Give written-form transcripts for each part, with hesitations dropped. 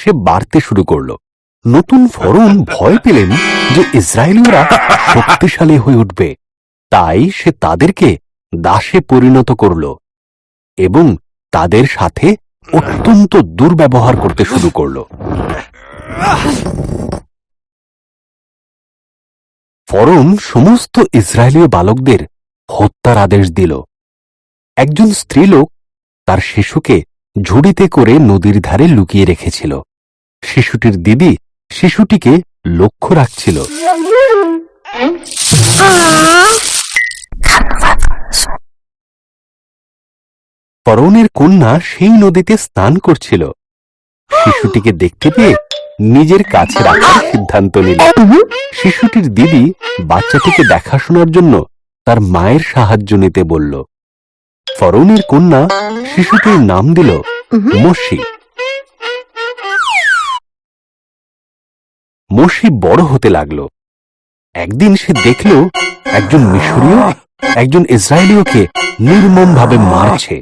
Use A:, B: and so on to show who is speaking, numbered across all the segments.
A: সে বাড়তে শুরু করল। নতুন ফরৌন ভয় পেলেন যে ইসরায়েলীয়রা শক্তিশালী হয়ে উঠবে, তাই সে তাদেরকে দাসে পরিণত করল এবং তাদের সাথে অত্যন্ত দুর্ব্যবহার করতে শুরু করল। ফরৌন সমস্ত ইসরায়েলীয় বালকদের হত্যার আদেশ দিল। একজন স্ত্রীলোক তার শিশুকে ঝুড়িতে করে নদীর ধারে লুকিয়ে রেখেছিল। শিশুটির দিদি শিশুটিকে লক্ষ্য রাখছিল। ফরৌনের কন্যা সেই নদীতে স্নান করছিল। শিশুটিকে দেখতে পেয়ে নিজের কাছে রাখার সিদ্ধান্ত নিল। শিশুটির দিদি বাচ্চাটিকে দেখাশোনার জন্য তার মায়ের সাহায্য নিতে বলল। ফরৌনের কন্যা শিশুটির নাম দিল মোশি। মোশি বড় হতে লাগল। একদিন সে দেখল একজন মিশরীয় একজন ইসরায়েলীয়কে নির্মমভাবে মারছে।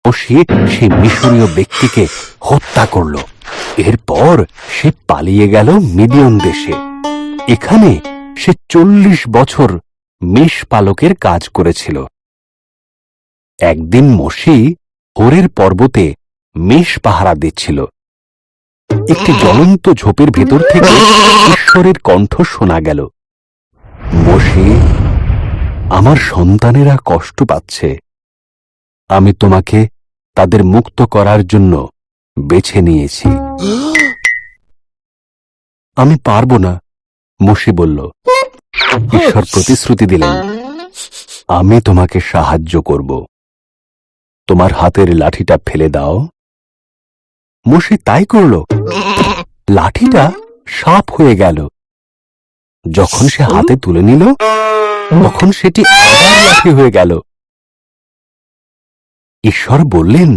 A: মোশি সেই মিশরীয় ব্যক্তিকে হত্যা করল। এরপর সে পালিয়ে গেল মিদিয়ান দেশে। এখানে সে 40 বছর মেষ পালকের কাজ করেছিল। একদিন মোশি হোরের পর্বতে মেষ পাহারা দিচ্ছিল। একটি জ্বলন্ত ঝোপের ভেতর থেকে ঈশ্বরের কণ্ঠ শোনা গেল, মোশি, আমার সন্তানেরা কষ্ট পাচ্ছে। আমি তোমাকে তাদের মুক্ত করার জন্য বেছে নিয়েছি। আমি পারব না, মোশি বলল। ঈশ্বর প্রতিশ্রুতি দিলেন, আমি তোমাকে সাহায্য করব। তোমার হাতের লাঠিটা ফেলে দাও। মোশি তাই করল। লাঠিটা সাপ হয়ে গেল। যখন সে হাতে তুলে নিল তখন সেটি আবার লাঠি হয়ে গেল। ঈশ্বর বললেন,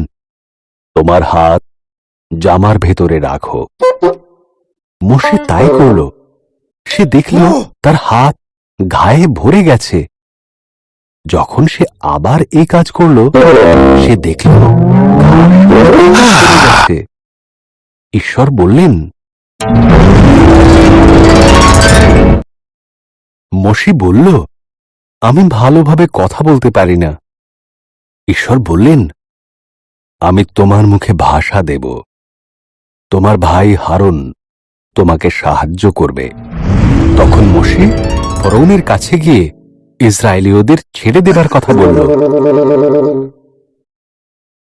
A: তোমার হাত জামার ভেতরে রাখো। মোশে তাই করল। সে দেখল তার হাত ঘায়ে ভরে গেছে। যখন সে আবার এই কাজ করল সে দেখল ঘা ভরে গেছে। ঈশ্বর বললেন, মোশে বলল, আমি ভালোভাবে কথা বলতে পারি না। ঈশ্বর বললেন, আমি তোমার মুখে ভাষা দেব। তোমার ভাই হারুন তোমাকে সাহায্য করবে। তখন মোশে ফরৌনের কাছে গিয়ে ইসরায়েলীয়দের ছেড়ে দেবার কথা বলল।